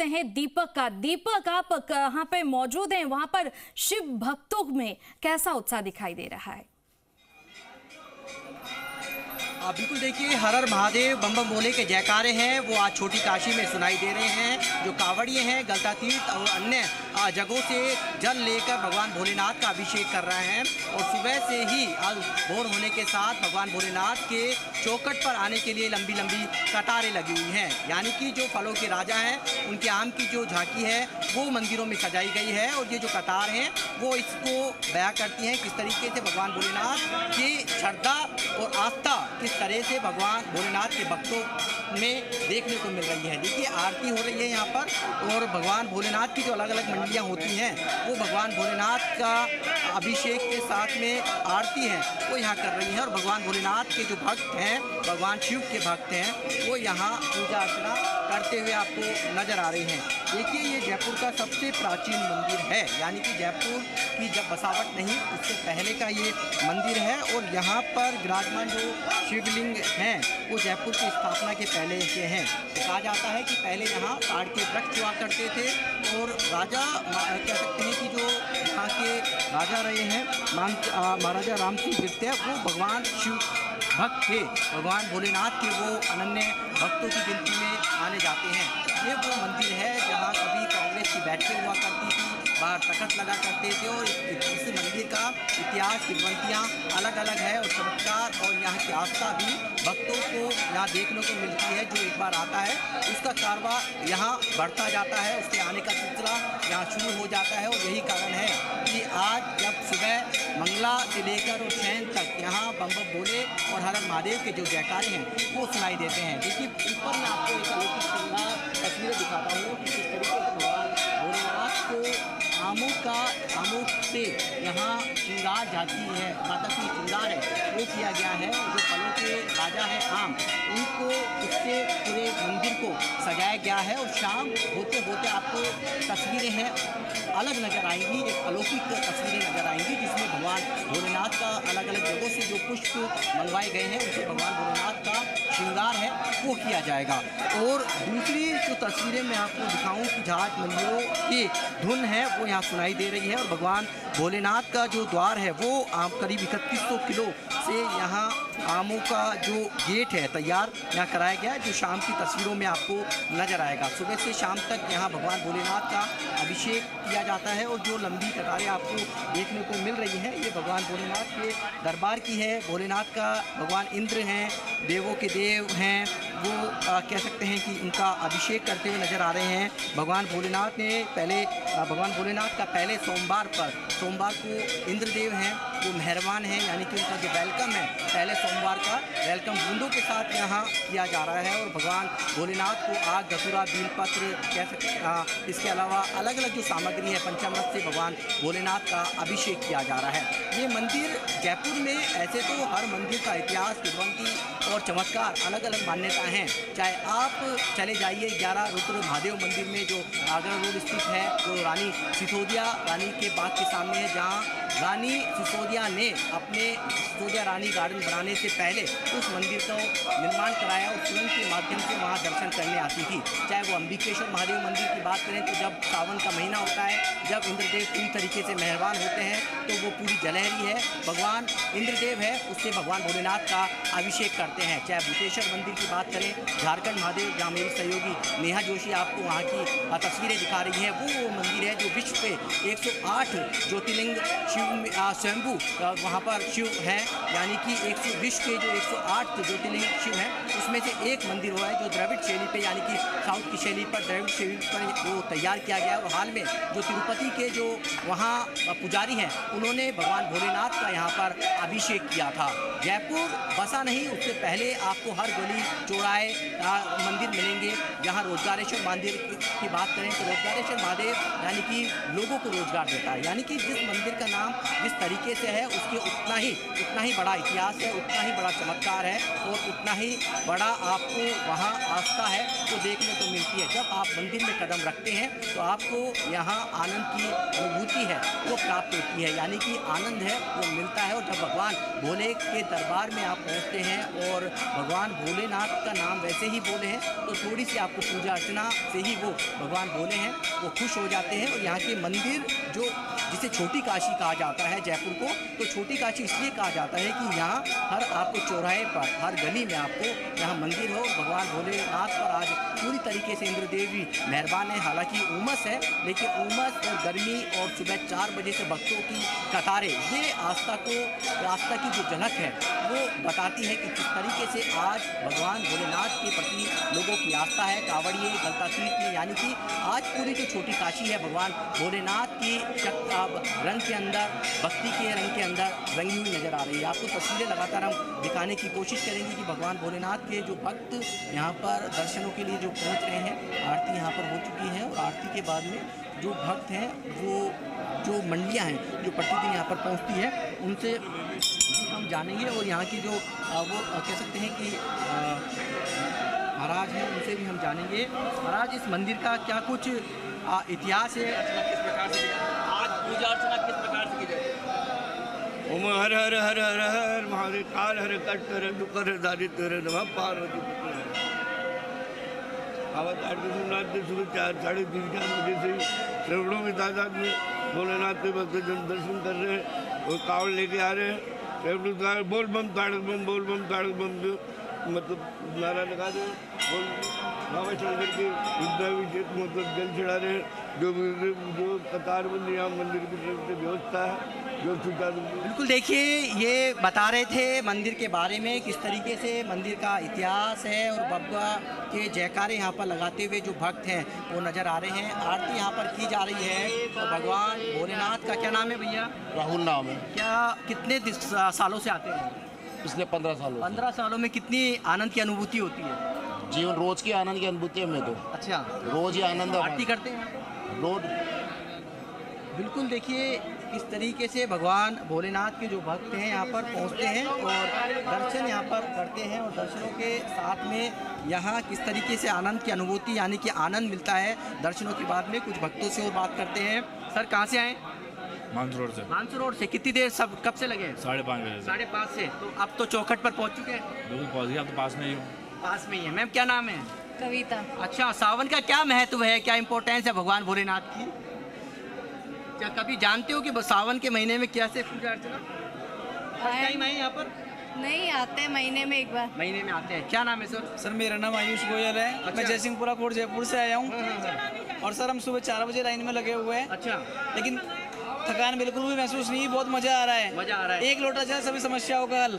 सकते हैं दीपक का। दीपक, आप कहाँ पे मौजूद हैं? वहां पर शिव भक्तों में कैसा उत्साह दिखाई दे रहा है? बिल्कुल, देखिए, हर हर महादेव बम बम भोले के जयकारे हैं वो आज छोटी काशी में सुनाई दे रहे हैं। जो कांवड़िए हैं गलता तीर्थ और अन्य जगहों से जल लेकर भगवान भोलेनाथ का अभिषेक कर रहे हैं और सुबह से ही आज भोर होने के साथ भगवान भोलेनाथ के चौखट पर आने के लिए लंबी लंबी कतारें लगी हुई हैं। यानी कि जो फलों के राजा हैं उनके आम की जो झांकी है वो मंदिरों में सजाई गई है और ये जो कतार हैं वो इसको बयां करती हैं किस तरीके से भगवान भोलेनाथ की श्रद्धा और आस्था किस तरह से भगवान भोलेनाथ के भक्तों में देखने को मिल रही है। देखिए, आरती हो रही है यहाँ पर और भगवान भोलेनाथ की जो अलग अलग मंडलियाँ होती हैं वो भगवान भोलेनाथ का अभिषेक के साथ में आरती है वो यहाँ कर रही हैं और भगवान भोलेनाथ के जो भक्त हैं, भगवान शिव के भक्त हैं, वो यहाँ पूजा अर्चना करते हुए आपको नज़र आ रहे हैं। देखिए, ये जयपुर का सबसे प्राचीन मंदिर है, यानी कि जयपुर की जब बसावट नहीं उससे पहले का ये मंदिर है और यहाँ पर विराजमान जो शिवलिंग हैं वो जयपुर की स्थापना के पहले के हैं। तो कहा जाता है कि पहले यहाँ ताड़ के वृक्ष हुआ करते थे और राजा कह सकते हैं कि जो यहाँ के राजा रहे हैं महाराजा राम सिंह द्वितीय, वो भगवान शिव भक्त थे। भगवान भोलेनाथ के वो अनन्य भक्तों की गिनती में आने जाते हैं। ये वो मंदिर है जहाँ कभी कांग्रेस की बैठकें हुआ करती थी, बाहर तखत लगा करते थे और इस मंदिर का इतिहास किंवदंतियाँ अलग अलग है और चमत्कार और यहाँ की आस्था भी भक्तों को यहाँ देखने को मिलती है। जो एक बार आता है उसका कारवा यहाँ बढ़ता जाता है, उसके आने का सिलसिला यहाँ शुरू हो जाता है और यही कारण है कि आज जब सुबह मंगला से लेकर और शयन तक यहाँ बम बम भोले और हर हर महादेव के जो जयकारे हैं वो सुनाई देते हैं। देखिए, ऊपर मैं आपको एक अलौकिक तस्वीरें दिखाता हूँ कि किस तरीके से भगवान भोलेनाथ को आमों से यहाँ श्रृंगार जाती है, माता की श्रृंगार है वो किया गया है। जो फलों के राजा है आम, उनको उससे पूरे मंदिर को सजाया गया है और शाम होते होते आपको तस्वीरें हैं अलग नज़र आएंगी, एक अलौकिक तस्वीरें नज़र आएंगी जिसमें भगवान भोलेनाथ का अलग अलग जगहों से जो पुष्प मंगवाए गए हैं उनसे भगवान भोलेनाथ का श्रृंगार है वो किया जाएगा। और दूसरी जो तस्वीरें मैं आपको दिखाऊं कि झाट मंदिरों की धुन है वो यहाँ सुनाई दे रही है और भगवान भोलेनाथ का जो द्वार है वो करीब 3100 किलो से यहाँ आमों का जो गेट है तैयार यहाँ कराया गया है, जो शाम की तस्वीरों में आपको नज़र आएगा। सुबह से शाम तक यहाँ भगवान भोलेनाथ का अभिषेक किया जाता है और जो लंबी कतारें आपको देखने को मिल रही हैं ये भगवान भोलेनाथ के दरबार की है। भोलेनाथ का भगवान इंद्र हैं, देवों के देव हैं, वो कह सकते हैं कि उनका अभिषेक करते हुए नज़र आ रहे हैं। भगवान भोलेनाथ का पहले सोमवार को इंद्रदेव हैं वो मेहरबान हैं, यानी कि उनका जो वेलकम है पहले सोमवार का वेलकम बूंदों के साथ यहाँ किया जा रहा है और भगवान भोलेनाथ को आग धतूरा बेलपत्र कह सकते इसके अलावा अलग अलग जो सामग्री है पंचामृत से भगवान भोलेनाथ का अभिषेक किया जा रहा है। ये मंदिर जयपुर में ऐसे तो हर मंदिर का इतिहास किंवदंती और चमत्कार अलग अलग मान्यताएं हैं। चाहे आप चले जाइए 11 रुद्र महादेव मंदिर में जो आगरा रोड स्थित है, जो रानी सिसोदिया रानी के बाग के सामने है, जहाँ रानी सिसोदिया ने अपने सिसोदिया रानी गार्डन बनाने से पहले उस मंदिर का निर्माण कराया और सुरंग के माध्यम से वहाँ दर्शन करने आती थी। चाहे वो अंबिकेश्वर महादेव मंदिर की बात करें तो जब सावन का महीना होता है, जब इंद्रदेव पूरी तरीके से मेहरबान होते हैं तो वो पूरी जलहरी है भगवान इंद्रदेव है उससे भगवान भोलेनाथ का अभिषेक करते हैं। चाहे भूतेश्वर मंदिर की बात करें, झारखंड महादेव जहाँ मेरी सहयोगी नेहा जोशी आपको वहाँ की तस्वीरें दिखा रही है, वो मंदिर है जो विश्व पे 108 ज्योतिर्लिंग शिव स्वयंभू वहाँ पर शिव हैं, यानी कि विश्व के जो 108 ज्योतिर्लिंग शिव हैं उसमें से एक मंदिर हुआ है जो द्रविड़ शैली पे यानी कि साउथ की शैली पर द्रविड़ शैली पर वो तैयार किया गया है। और हाल में जो तिरुपति के जो वहाँ पुजारी हैं उन्होंने भगवान भोलेनाथ का यहाँ पर अभिषेक किया था। जयपुर बसा नहीं, उससे पहले आपको हर गली चौराहे मंदिर मिलेंगे। जहाँ रोजगारेश्वर मंदिर की बात करें तो रोजगारेश्वर महादेव यानी कि लोगों को रोजगार देता है, यानी कि जिस मंदिर का नाम काम जिस तरीके से है उसके उतना ही बड़ा इतिहास है, उतना ही बड़ा चमत्कार है और उतना ही बड़ा आपको वहाँ आस्था है तो देखने को मिलती है। जब आप मंदिर में कदम रखते हैं तो आपको यहाँ आनंद की अनुभूति है वो प्राप्त होती है, यानी कि आनंद है वो मिलता है। और जब भगवान भोले के दरबार में आप पहुँचते हैं और भगवान भोलेनाथ का नाम वैसे ही बोले हैं तो थोड़ी सी आपको पूजा अर्चना से ही वो भगवान भोले हैं वो खुश हो जाते हैं। और यहाँ के मंदिर जो जिसे छोटी काशी कहा जाता है जयपुर को, तो छोटी काशी इसलिए कहा जाता है कि यहाँ हर आपको चौराहे पर, हर गली में आपको यहाँ मंदिर हो। भगवान भोलेनाथ पर आज पूरी तरीके से इंद्रदेवी मेहरबान है। हालांकि उमस है, लेकिन उमस और गर्मी और सुबह 4 बजे से भक्तों की कतारें ये आस्था की जो झलक है वो बताती है कि किस तरीके से आज भगवान भोलेनाथ के प्रति लोगों की आस्था है। कांवड़िए गलता तीर्थ में, यानी कि आज पूरी जो छोटी काशी है भगवान भोलेनाथ की रंग के अंदर, भक्ति के रंग के अंदर रंगी हुई नजर आ रही है। आपको तस्वीरें लगातार हम दिखाने की कोशिश करेंगे कि भगवान भोलेनाथ के जो भक्त यहाँ पर दर्शनों के लिए जो पहुँच रहे हैं, आरती यहाँ पर हो चुकी है और आरती के बाद में जो भक्त हैं वो जो मंडलियाँ हैं जो प्रतिदिन यहाँ पर पहुँचती है उनसे हम जानेंगे। और यहाँ की जो वो कह सकते हैं कि महाराज हैं उनसे भी हम जानेंगे। महाराज, इस मंदिर का क्या कुछ इतिहास है, किस प्रकार से आज पूजा अर्चना किस प्रकार से की जाए? ओम हर हर हर हर हर महादेव काल हर कष्ट हर दुख हर दारिद्र हर नमः पार्वती अवतार के सोमनाथ के सुबह 4:30-4 बजे से श्रवणों में तादाद में भोलेनाथ के भक्तजन दर्शन कर रहे हैं और कावड़ लेके आ रहे हैं। बोल बम ताड़क बम, बोल बम ताड़क बम, मतलब नारा लगा दे। बोल बाबा शंकर के मतलब जल चढ़ा रहे हैं। जो कतारबंदी यहाँ मंदिर की तरफ से व्यवस्था है जो सुचारू। बिल्कुल, देखिए ये बता रहे थे मंदिर के बारे में किस तरीके से मंदिर का इतिहास है और बाबा के जयकारे यहाँ पर लगाते हुए जो भक्त हैं वो नज़र आ रहे हैं। आरती यहाँ पर की जा रही है तो भगवान भोलेनाथ का क्या नाम है भैया? राहुल नाम है। क्या कितने सालों से आते हैं? पिछले 15 सालों 15 सालों में कितनी आनंद की अनुभूति होती है? जीवन रोज की आनंद की अनुभूति है। मैं तो अच्छा, रोज ही आनंद आरती करते हैं रोज। बिल्कुल, देखिए इस तरीके से भगवान भोलेनाथ के जो भक्त हैं यहाँ पर पहुँचते हैं और दर्शन यहाँ पर करते हैं और दर्शनों के साथ में यहाँ किस तरीके से आनंद की अनुभूति यानी कि आनंद मिलता है दर्शनों के बाद में। कुछ भक्तों से और बात करते हैं। सर, कहाँ से आए? मानसूर रोड से। मानसूर रोड से। कितनी देर सब कब से लगे? 5:30 बजे से। 5:30 से। तो अब तो चौखट पर पहुँच चुके हैं? बिल्कुल पहुँच गया, अब तो पास में ही हूँ। पास में ही है। मैम, क्या नाम है? कविता। अच्छा, सावन का क्या महत्व है, क्या इम्पोर्टेंस है भगवान भोलेनाथ की? क्या कभी जानते हो कि सावन के महीने में कैसे पूजा अर्चना? फर्स्ट टाइम आए यहाँ पर? नहीं, आते हैं महीने में एक बार। महीने में आते हैं। क्या नाम है सर? सर, मेरा नाम आयुष गोयल है। अच्छा। मैं जयसिंहपुरा कोट जयपुर से आया हूँ। और सर, हम सुबह 4 बजे लाइन में लगे हुए हैं। अच्छा, लेकिन थकान बिल्कुल भी महसूस नहीं, बहुत मजा आ रहा है। मजा आ रहा है। एक लोटा चाय सभी समस्याओं का हल।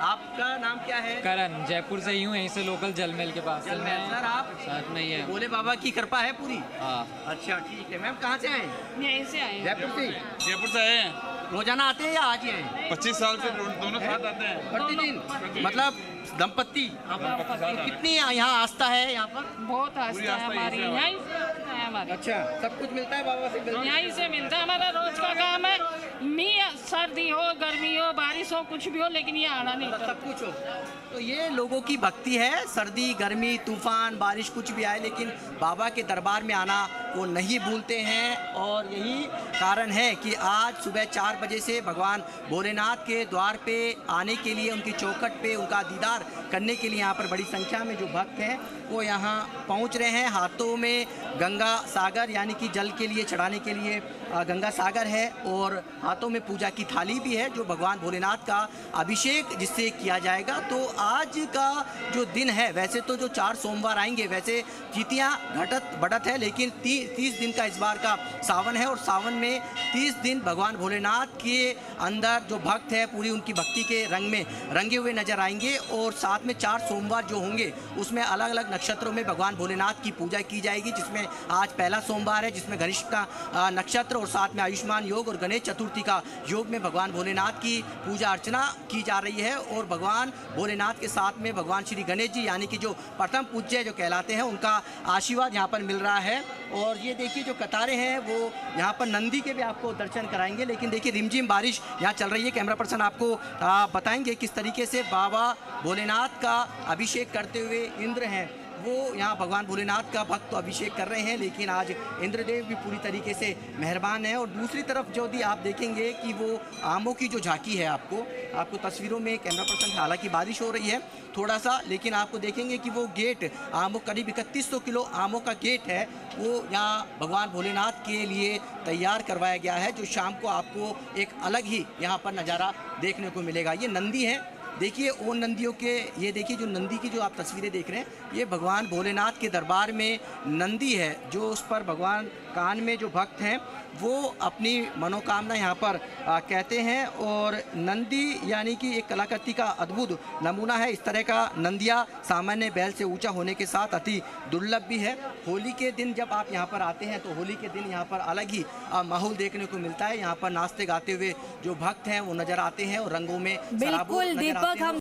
आपका नाम क्या है? करण, जयपुर से ही हूँ, यहीं से लोकल जलमहल के पास। जलमहल। सर, आप? साथ में ही है। भोले बाबा की कृपा है पूरी? हाँ। अच्छा, ठीक है। मैम, कहाँ से आए? यहीं से आए। जयपुर से। जयपुर से आए हैं। रोजाना आते हैं या आज ही आए? 25 साल से दोनों साथ आते हैं। प्रतिदिन? मतलब दंपत्ति? तो कितनी यहाँ आस्था है यहाँ पर? बहुत आस्था है हमारी, यहीं से आस्था है हमारी। अच्छा, सब कुछ मिलता है बाबा से? यहीं से मिलता है, हमारा रोज का काम है। सर्दी हो, गर्मी हो, बारिश हो, कुछ भी हो, लेकिन ये आना नहीं सब कुछ हो। तो ये लोगों की भक्ति है। सर्दी, गर्मी, तूफान, बारिश कुछ भी आए लेकिन बाबा के दरबार में आना वो नहीं भूलते हैं। और यही कारण है कि आज सुबह 4 बजे से भगवान भोलेनाथ के द्वार पे आने के लिए, उनकी चौखट पे उनका दीदार करने के लिए यहाँ पर बड़ी संख्या में जो भक्त हैं वो यहाँ पहुँच रहे हैं। हाथों में गंगा सागर यानी कि जल के लिए चढ़ाने के लिए गंगा सागर है और हाथों में पूजा की थाली भी है जो भगवान भोलेनाथ का अभिषेक जिससे किया जाएगा। तो आज का जो दिन है, वैसे तो जो 4 सोमवार आएंगे, वैसे तिथियाँ घटत बढ़त है, लेकिन 30 दिन का इस बार का सावन है और सावन में 30 दिन भगवान भोलेनाथ के अंदर जो भक्त है पूरी उनकी भक्ति के रंग में रंगे हुए नजर आएंगे। और साथ में 4 सोमवार जो होंगे उसमें अलग अलग नक्षत्रों में भगवान भोलेनाथ की पूजा की जाएगी, जिसमें आज पहला सोमवार है जिसमें गणेश का नक्षत्र और साथ में आयुष्मान योग और गणेश चतुर्थी का योग में भगवान भोलेनाथ की पूजा अर्चना की जा रही है। और भगवान भोलेनाथ के साथ में भगवान श्री गणेश जी यानी कि जो प्रथम पूज्य जो कहलाते हैं उनका आशीर्वाद यहाँ पर मिल रहा है। और और ये देखिए जो कतारें हैं वो यहाँ पर नंदी के भी आपको दर्शन कराएंगे। लेकिन देखिए रिमझिम बारिश यहाँ चल रही है। कैमरा पर्सन आपको बताएंगे किस तरीके से बाबा भोलेनाथ का अभिषेक करते हुए इंद्र हैं वो यहाँ भगवान भोलेनाथ का भक्त तो अभिषेक कर रहे हैं, लेकिन आज इंद्रदेव भी पूरी तरीके से मेहरबान है। और दूसरी तरफ जो भी आप देखेंगे कि वो आमों की जो झांकी है आपको तस्वीरों में कैमरा पर्सन, हालांकि बारिश हो रही है थोड़ा सा, लेकिन आपको देखेंगे कि वो गेट आमों करीब 3100 किलो आमों का गेट है वो यहाँ भगवान भोलेनाथ के लिए तैयार करवाया गया है, जो शाम को आपको एक अलग ही यहाँ पर नज़ारा देखने को मिलेगा। ये नंदी है, देखिए उन नंदियों के, ये देखिए जो नंदी की जो आप तस्वीरें देख रहे हैं ये भगवान भोलेनाथ के दरबार में नंदी है, जो उस पर भगवान कान में जो भक्त हैं वो अपनी मनोकामना यहाँ पर कहते हैं। और नंदी यानी कि एक कलाकृति का अद्भुत नमूना है। इस तरह का नंदिया सामान्य बैल से ऊंचा होने के साथ अति दुर्लभ भी है। होली के दिन जब आप यहाँ पर आते हैं तो होली के दिन यहाँ पर अलग ही माहौल देखने को मिलता है। यहाँ पर नाचते गाते हुए जो भक्त हैं वो नज़र आते हैं और रंगों में बिल्कुल दीपक, हम